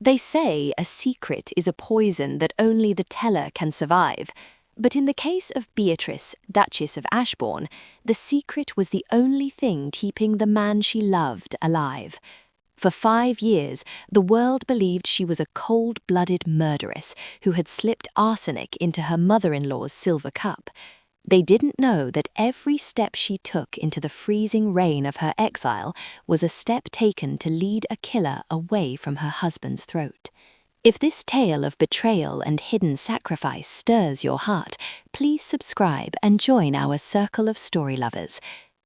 They say a secret is a poison that only the teller can survive. But in the case of Beatrice, Duchess of Ashbourne, the secret was the only thing keeping the man she loved alive. For 5 years, the world believed she was a cold-blooded murderess who had slipped arsenic into her mother-in-law's silver cup. They didn't know that every step she took into the freezing rain of her exile was a step taken to lead a killer away from her husband's throat. If this tale of betrayal and hidden sacrifice stirs your heart, please subscribe and join our circle of story lovers.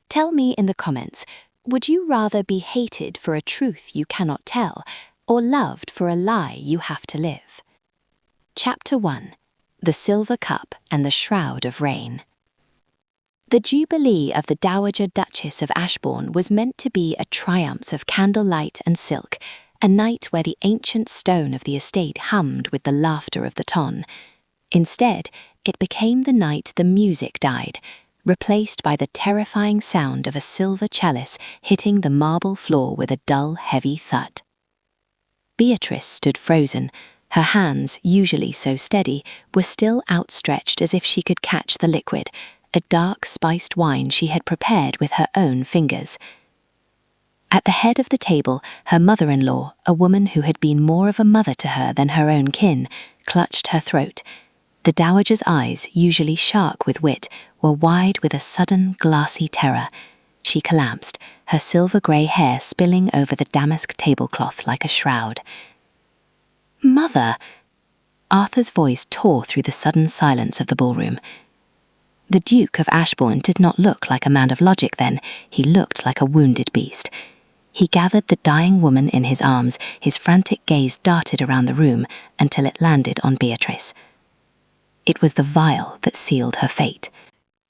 Tell me in the comments, would you rather be hated for a truth you cannot tell, or loved for a lie you have to live? Chapter 1. The Silver Cup and the Shroud of Rain. The Jubilee of the Dowager Duchess of Ashbourne was meant to be a triumph of candlelight and silk, a night where the ancient stone of the estate hummed with the laughter of the ton. Instead, it became the night the music died, replaced by the terrifying sound of a silver chalice hitting the marble floor with a dull, heavy thud. Beatrice stood frozen. Her hands, usually so steady, were still outstretched as if she could catch the liquid, a dark spiced wine she had prepared with her own fingers. At the head of the table, her mother-in-law, a woman who had been more of a mother to her than her own kin, clutched her throat. The dowager's eyes, usually sharp with wit, were wide with a sudden, glassy terror. She collapsed, her silver-grey hair spilling over the damask tablecloth like a shroud. "Mother!" Arthur's voice tore through the sudden silence of the ballroom. The Duke of Ashbourne did not look like a man of logic then, he looked like a wounded beast. He gathered the dying woman in his arms, his frantic gaze darted around the room until it landed on Beatrice. It was the vial that sealed her fate.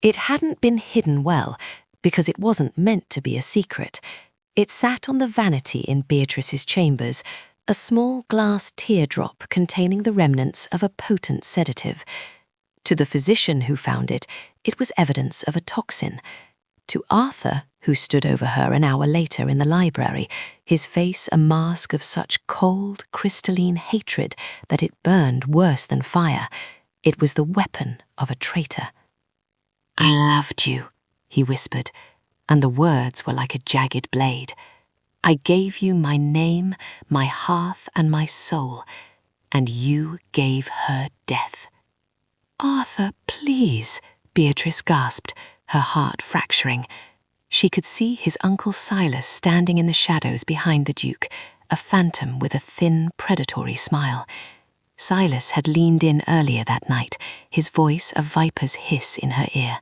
It hadn't been hidden well, because it wasn't meant to be a secret. It sat on the vanity in Beatrice's chambers, a small glass teardrop containing the remnants of a potent sedative. To the physician who found it, it was evidence of a toxin. To Arthur, who stood over her an hour later in the library, his face a mask of such cold, crystalline hatred that it burned worse than fire. It was the weapon of a traitor. "I loved you," he whispered, and the words were like a jagged blade. "I gave you my name, my hearth, and my soul, and you gave her death." "Arthur, please," Beatrice gasped, her heart fracturing. She could see his uncle Silas standing in the shadows behind the Duke, a phantom with a thin, predatory smile. Silas had leaned in earlier that night, his voice a viper's hiss in her ear.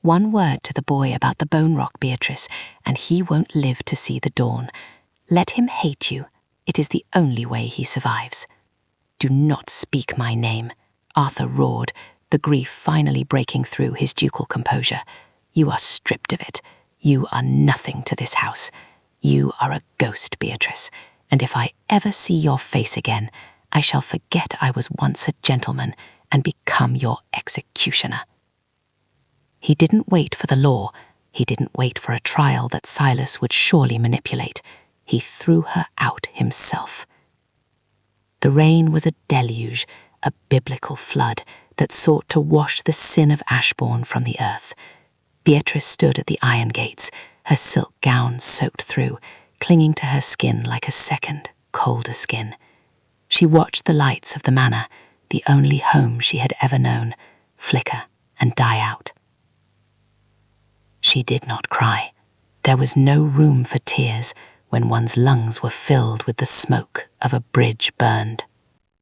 "One word to the boy about the bone rock, Beatrice, and he won't live to see the dawn. Let him hate you. It is the only way he survives." "Do not speak my name," Arthur roared, the grief finally breaking through his ducal composure. "You are stripped of it. You are nothing to this house. You are a ghost, Beatrice, and if I ever see your face again, I shall forget I was once a gentleman and become your executioner." He didn't wait for the law. He didn't wait for a trial that Silas would surely manipulate. He threw her out himself. The rain was a deluge, a biblical flood that sought to wash the sin of Ashbourne from the earth. Beatrice stood at the iron gates, her silk gown soaked through, clinging to her skin like a second, colder skin. She watched the lights of the manor, the only home she had ever known, flicker and die out. She did not cry. There was no room for tears when one's lungs were filled with the smoke of a bridge burned.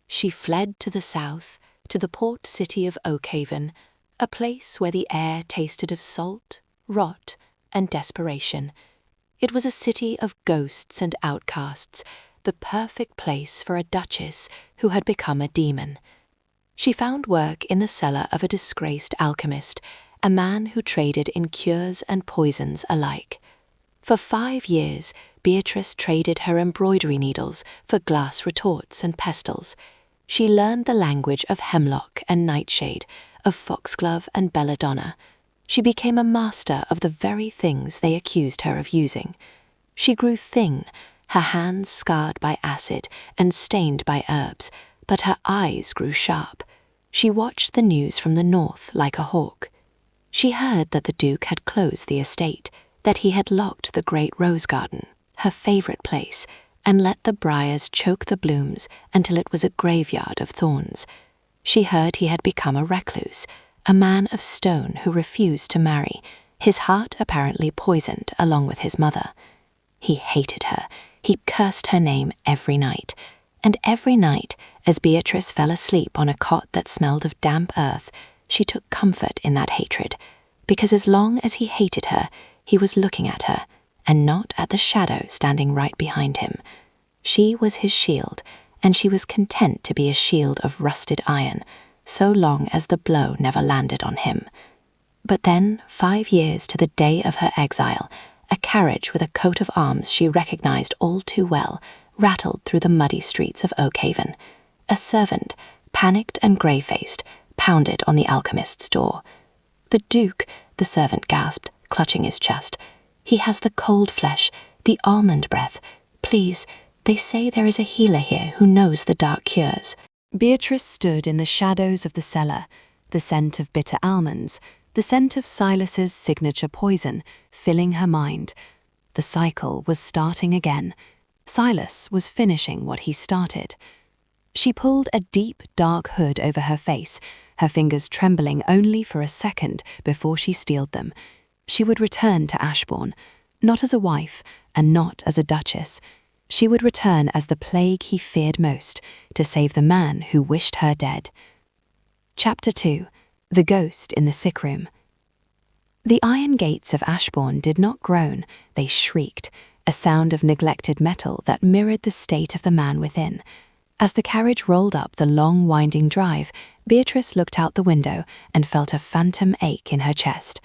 She fled to the south, to the port city of Oakhaven, a place where the air tasted of salt, rot, and desperation. It was a city of ghosts and outcasts, the perfect place for a duchess who had become a demon. She found work in the cellar of a disgraced alchemist, a man who traded in cures and poisons alike. For 5 years, Beatrice traded her embroidery needles for glass retorts and pestles. She learned the language of hemlock and nightshade, of foxglove and belladonna. She became a master of the very things they accused her of using. She grew thin, her hands scarred by acid and stained by herbs, but her eyes grew sharp. She watched the news from the north like a hawk. She heard that the Duke had closed the estate, that he had locked the great rose garden, her favourite place, and let the briars choke the blooms until it was a graveyard of thorns. She heard he had become a recluse, a man of stone who refused to marry, his heart apparently poisoned along with his mother. He hated her. He cursed her name every night. And every night, as Beatrice fell asleep on a cot that smelled of damp earth, she took comfort in that hatred, because as long as he hated her, he was looking at her, and not at the shadow standing right behind him. She was his shield, and she was content to be a shield of rusted iron, so long as the blow never landed on him. But then, 5 years to the day of her exile, a carriage with a coat of arms she recognized all too well rattled through the muddy streets of Oakhaven. A servant, panicked and grey-faced, pounded on the alchemist's door. "The Duke," the servant gasped, clutching his chest. "He has the cold flesh, the almond breath. Please, they say there is a healer here who knows the dark cures." Beatrice stood in the shadows of the cellar, the scent of bitter almonds, the scent of Silas's signature poison, filling her mind. The cycle was starting again. Silas was finishing what he started. She pulled a deep, dark hood over her face, her fingers trembling only for a second before she steeled them. She would return to Ashbourne, not as a wife and not as a duchess. She would return as the plague he feared most, to save the man who wished her dead. Chapter 2. The Ghost in the Sick Room. The iron gates of Ashbourne did not groan, they shrieked, a sound of neglected metal that mirrored the state of the man within. As the carriage rolled up the long winding drive, Beatrice looked out the window and felt a phantom ache in her chest.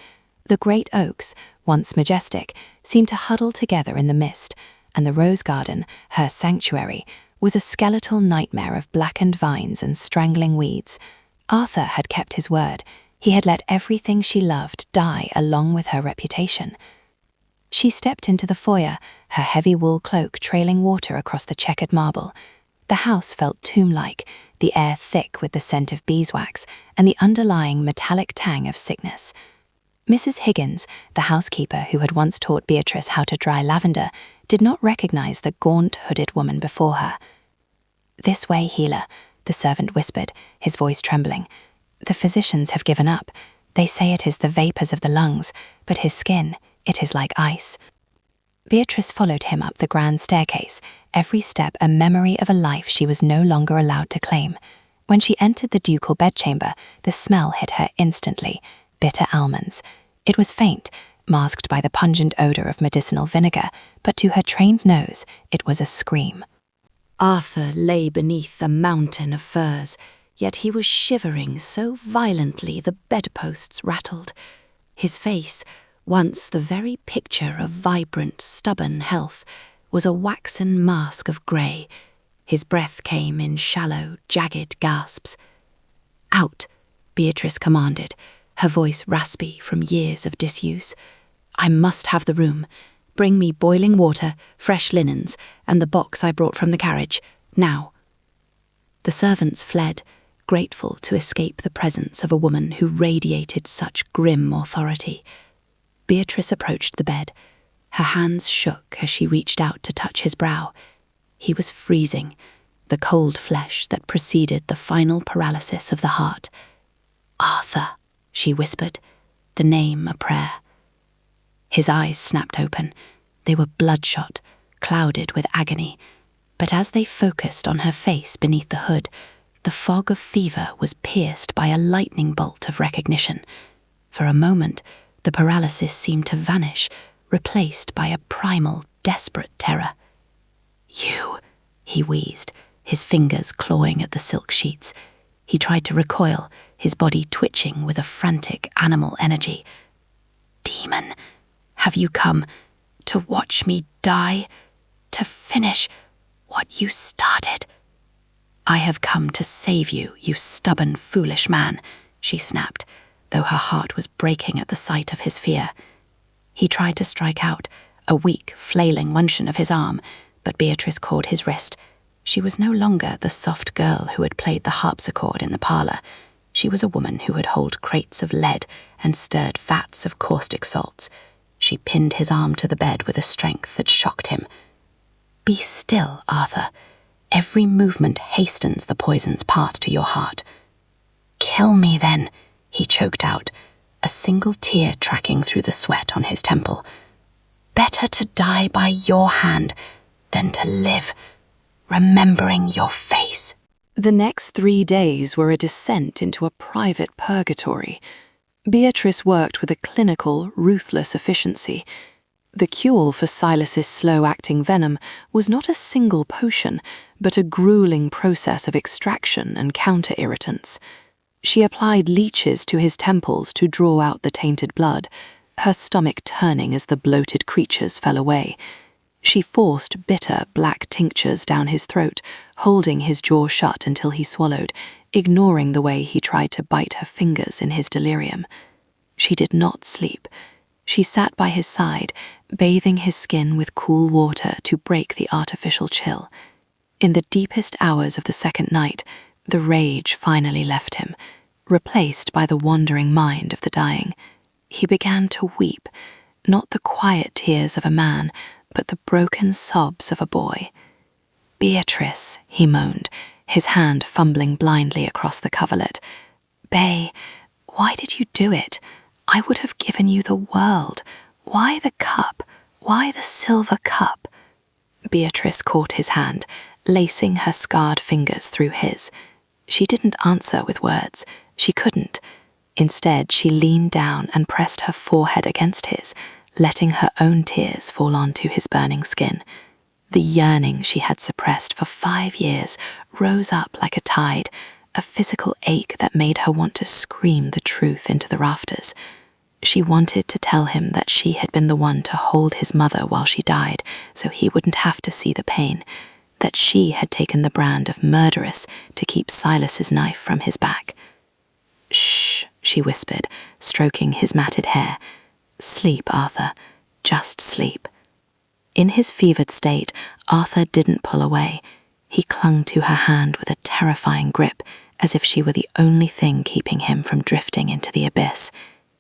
The great oaks, once majestic, seemed to huddle together in the mist, and the rose garden, her sanctuary, was a skeletal nightmare of blackened vines and strangling weeds. Arthur had kept his word. He had let everything she loved die along with her reputation. She stepped into the foyer, her heavy wool cloak trailing water across the checkered marble. The house felt tomb-like, the air thick with the scent of beeswax and the underlying metallic tang of sickness. Mrs. Higgins, the housekeeper who had once taught Beatrice how to dry lavender, did not recognize the gaunt, hooded woman before her. "This way, healer," the servant whispered, his voice trembling. "The physicians have given up. They say it is the vapors of the lungs, but his skin, it is like ice." Beatrice followed him up the grand staircase, every step a memory of a life she was no longer allowed to claim. When she entered the ducal bedchamber, the smell hit her instantly, bitter almonds. It was faint, masked by the pungent odor of medicinal vinegar, but to her trained nose, it was a scream. Arthur lay beneath a mountain of furs, yet he was shivering so violently the bedposts rattled. His face, once the very picture of vibrant, stubborn health, was a waxen mask of grey. His breath came in shallow, jagged gasps. "Out," Beatrice commanded, her voice raspy from years of disuse. "I must have the room. Bring me boiling water, fresh linens, and the box I brought from the carriage, now." The servants fled, grateful to escape the presence of a woman who radiated such grim authority. Beatrice approached the bed. Her hands shook as she reached out to touch his brow. He was freezing, the cold flesh that preceded the final paralysis of the heart. "Arthur," she whispered, the name a prayer. His eyes snapped open. They were bloodshot, clouded with agony, but as they focused on her face beneath the hood, the fog of fever was pierced by a lightning bolt of recognition. For a moment, the paralysis seemed to vanish, replaced by a primal, desperate terror. "You," he wheezed, his fingers clawing at the silk sheets. He tried to recoil, his body twitching with a frantic animal energy. "Demon, have you come to watch me die? To finish what you started?" "I have come to save you, you stubborn, foolish man," she snapped, though her heart was breaking at the sight of his fear. He tried to strike out, a weak, flailing motion of his arm, but Beatrice caught his wrist. She was no longer the soft girl who had played the harpsichord in the parlour. She was a woman who had hauled crates of lead and stirred vats of caustic salts. She pinned his arm to the bed with a strength that shocked him. "Be still, Arthur. Every movement hastens the poison's part to your heart." "Kill me, then," he choked out, a single tear tracking through the sweat on his temple. "Better to die by your hand than to live remembering your face." The next 3 days were a descent into a private purgatory. Beatrice worked with a clinical, ruthless efficiency. The cure for Silas's slow-acting venom was not a single potion, but a grueling process of extraction and counter-irritants. She applied leeches to his temples to draw out the tainted blood, her stomach turning as the bloated creatures fell away. She forced bitter black tinctures down his throat, holding his jaw shut until he swallowed, ignoring the way he tried to bite her fingers in his delirium. She did not sleep. She sat by his side, bathing his skin with cool water to break the artificial chill. In the deepest hours of the second night, the rage finally left him, replaced by the wandering mind of the dying. He began to weep, not the quiet tears of a man, but the broken sobs of a boy. "Beatrice," he moaned, his hand fumbling blindly across the coverlet. "Bay, why did you do it? I would have given you the world. Why the cup? Why the silver cup?" Beatrice caught his hand, lacing her scarred fingers through his. She didn't answer with words. She couldn't. Instead, she leaned down and pressed her forehead against his, letting her own tears fall onto his burning skin. The yearning she had suppressed for 5 years rose up like a tide, a physical ache that made her want to scream the truth into the rafters. She wanted to tell him that she had been the one to hold his mother while she died, so he wouldn't have to see the pain, that she had taken the brand of murderess to keep Silas's knife from his back. "Shh," she whispered, stroking his matted hair. "Sleep, Arthur. Just sleep." In his fevered state, Arthur didn't pull away. He clung to her hand with a terrifying grip, as if she were the only thing keeping him from drifting into the abyss.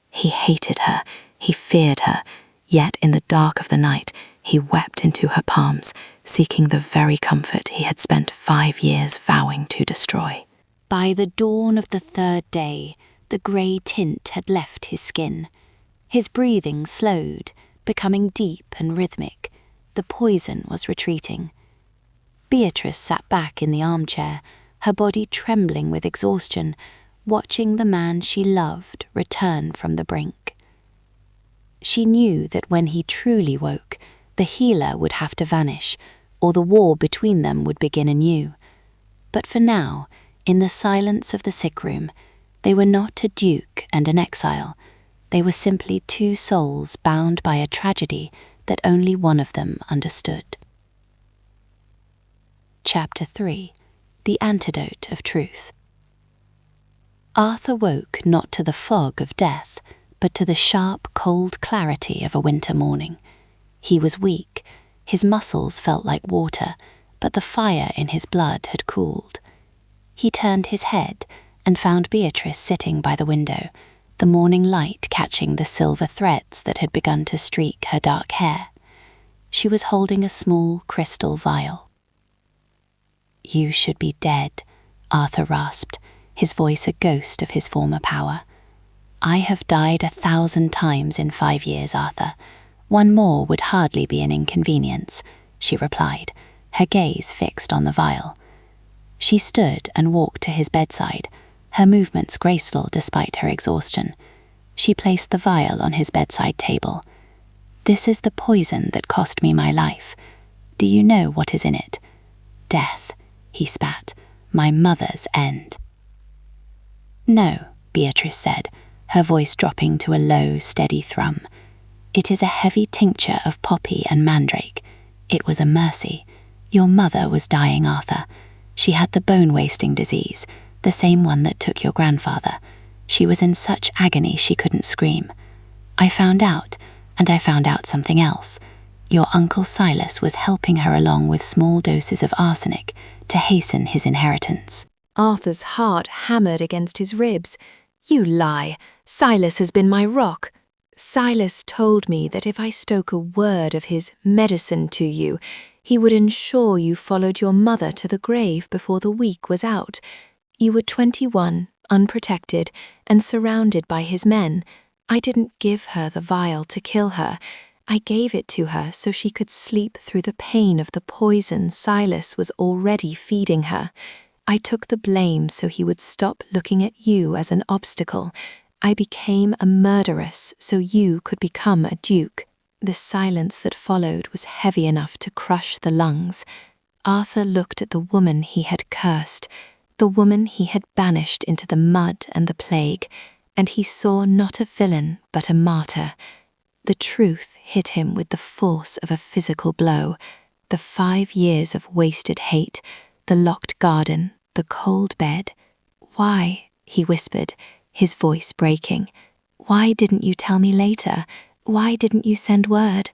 He hated her, he feared her, yet in the dark of the night, he wept into her palms, seeking the very comfort he had spent 5 years vowing to destroy. By the dawn of the 3rd day, the grey tint had left his skin. His breathing slowed, becoming deep and rhythmic. The poison was retreating. Beatrice sat back in the armchair, her body trembling with exhaustion, watching the man she loved return from the brink. She knew that when he truly woke, the healer would have to vanish, or the war between them would begin anew. But for now, in the silence of the sick room, they were not a duke and an exile. They were simply 2 souls bound by a tragedy that only one of them understood. Chapter 3. The Antidote of Truth. Arthur woke not to the fog of death, but to the sharp, cold clarity of a winter morning. He was weak, his muscles felt like water, but the fire in his blood had cooled. He turned his head and found Beatrice sitting by the window, the morning light catching the silver threads that had begun to streak her dark hair. She was holding a small crystal vial. "You should be dead," Arthur rasped, his voice a ghost of his former power. "I have died 1,000 times in 5 years, Arthur. One more would hardly be an inconvenience," she replied, her gaze fixed on the vial. She stood and walked to his bedside, her movements graceful despite her exhaustion. She placed the vial on his bedside table. "This is the poison that cost me my life. Do you know what is in it? Death," he spat, "my mother's end." "No," Beatrice said, her voice dropping to a low, steady thrum. "It is a heavy tincture of poppy and mandrake. It was a mercy. Your mother was dying, Arthur. She had the bone-wasting disease, the same one that took your grandfather. She was in such agony she couldn't scream. I found out, and I found out something else. Your uncle Silas was helping her along with small doses of arsenic to hasten his inheritance. Arthur's heart hammered against his ribs. You lie. Silas has been my rock. Silas told me that if I spoke a word of his medicine to you, he would ensure you followed your mother to the grave before the week was out. You were 21, unprotected, and surrounded by his men. I didn't give her the vial to kill her. I gave it to her so she could sleep through the pain of the poison Silas was already feeding her. I took the blame so he would stop looking at you as an obstacle. I became a murderess so you could become a duke. The silence that followed was heavy enough to crush the lungs. Arthur looked at the woman he had cursed, the woman he had banished into the mud and the plague, and he saw not a villain but a martyr. The truth hit him with the force of a physical blow. The 5 years of wasted hate, the locked garden, the cold bed. Why, he whispered, his voice breaking. Why didn't you tell me later? Why didn't you send word?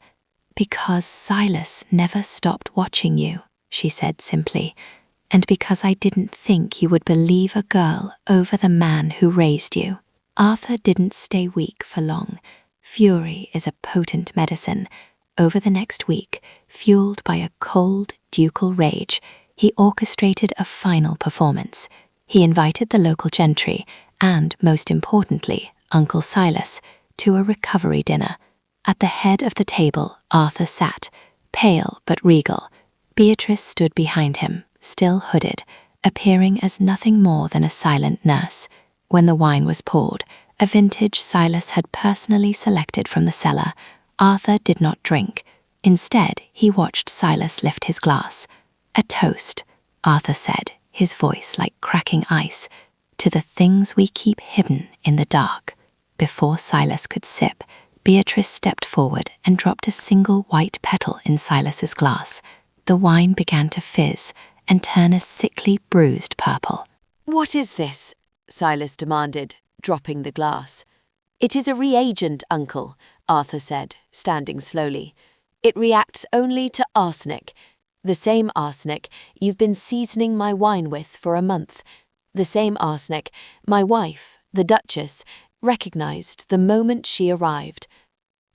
Because Silas never stopped watching you, she said simply, and because I didn't think you would believe a girl over the man who raised you. Arthur didn't stay weak for long. Fury is a potent medicine. Over the next week, fueled by a cold, ducal rage, he orchestrated a final performance. He invited the local gentry and, most importantly, Uncle Silas, to a recovery dinner. At the head of the table, Arthur sat, pale but regal. Beatrice stood behind him, still hooded, appearing as nothing more than a silent nurse. When the wine was poured, a vintage Silas had personally selected from the cellar, Arthur did not drink. Instead, he watched Silas lift his glass. "A toast," Arthur said, his voice like cracking ice, "to the things we keep hidden in the dark." Before Silas could sip, Beatrice stepped forward and dropped a single white petal in Silas's glass. The wine began to fizz and turn a sickly, bruised purple. "What is this?" Silas demanded, dropping the glass. "It is a reagent, Uncle," Arthur said, standing slowly. "It reacts only to arsenic. The same arsenic you've been seasoning my wine with for a month. The same arsenic my wife, the Duchess, recognized the moment she arrived."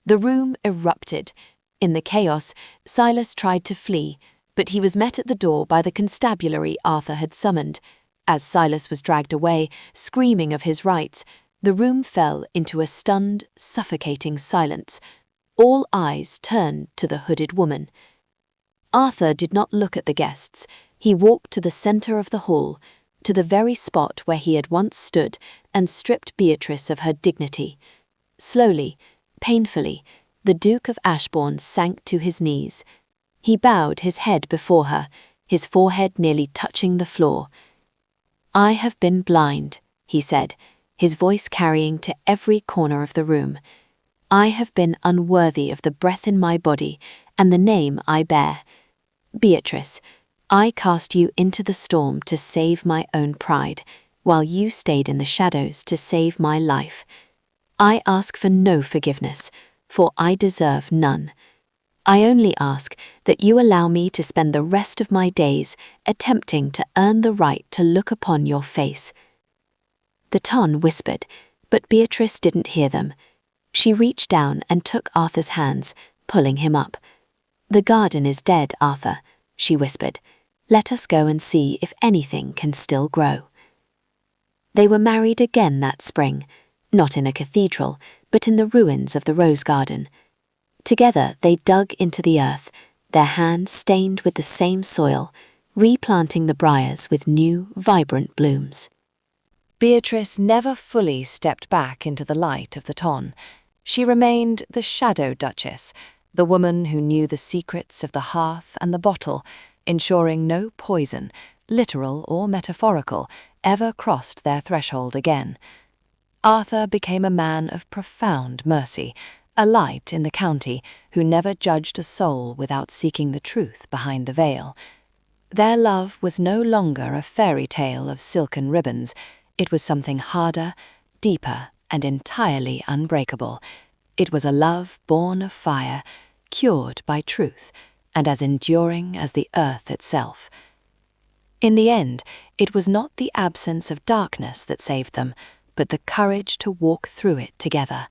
The room erupted. In the chaos, Silas tried to flee, but he was met at the door by the constabulary Arthur had summoned. As Silas was dragged away, screaming of his rights, the room fell into a stunned, suffocating silence. All eyes turned to the hooded woman. Arthur did not look at the guests. He walked to the center of the hall, to the very spot where he had once stood, and stripped Beatrice of her dignity. Slowly, painfully, the Duke of Ashbourne sank to his knees. He bowed his head before her, his forehead nearly touching the floor. "I have been blind," he said, his voice carrying to every corner of the room. "I have been unworthy of the breath in my body and the name I bear. Beatrice, I cast you into the storm to save my own pride, while you stayed in the shadows to save my life. I ask for no forgiveness, for I deserve none. I only ask that you allow me to spend the rest of my days attempting to earn the right to look upon your face." The ton whispered, but Beatrice didn't hear them. She reached down and took Arthur's hands, pulling him up. "The garden is dead, Arthur," she whispered. "Let us go and see if anything can still grow." They were married again that spring, not in a cathedral, but in the ruins of the rose garden. Together they dug into the earth, their hands stained with the same soil, replanting the briars with new, vibrant blooms. Beatrice never fully stepped back into the light of the ton. She remained the shadow duchess, the woman who knew the secrets of the hearth and the bottle, ensuring no poison, literal or metaphorical, ever crossed their threshold again. Arthur became a man of profound mercy, a light in the county who never judged a soul without seeking the truth behind the veil. Their love was no longer a fairy tale of silken ribbons. It was something harder, deeper, and entirely unbreakable. It was a love born of fire, cured by truth, and as enduring as the earth itself. In the end, it was not the absence of darkness that saved them, but the courage to walk through it together.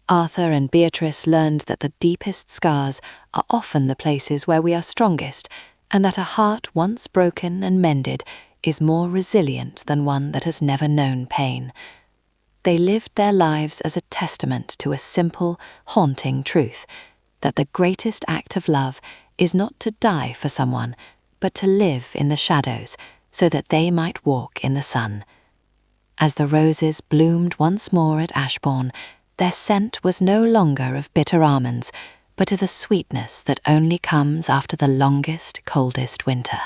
Arthur and Beatrice learned that the deepest scars are often the places where we are strongest, and that a heart once broken and mended is more resilient than one that has never known pain. They lived their lives as a testament to a simple, haunting truth, that the greatest act of love is not to die for someone, but to live in the shadows so that they might walk in the sun. As the roses bloomed once more at Ashbourne, their scent was no longer of bitter almonds, but of the sweetness that only comes after the longest, coldest winter.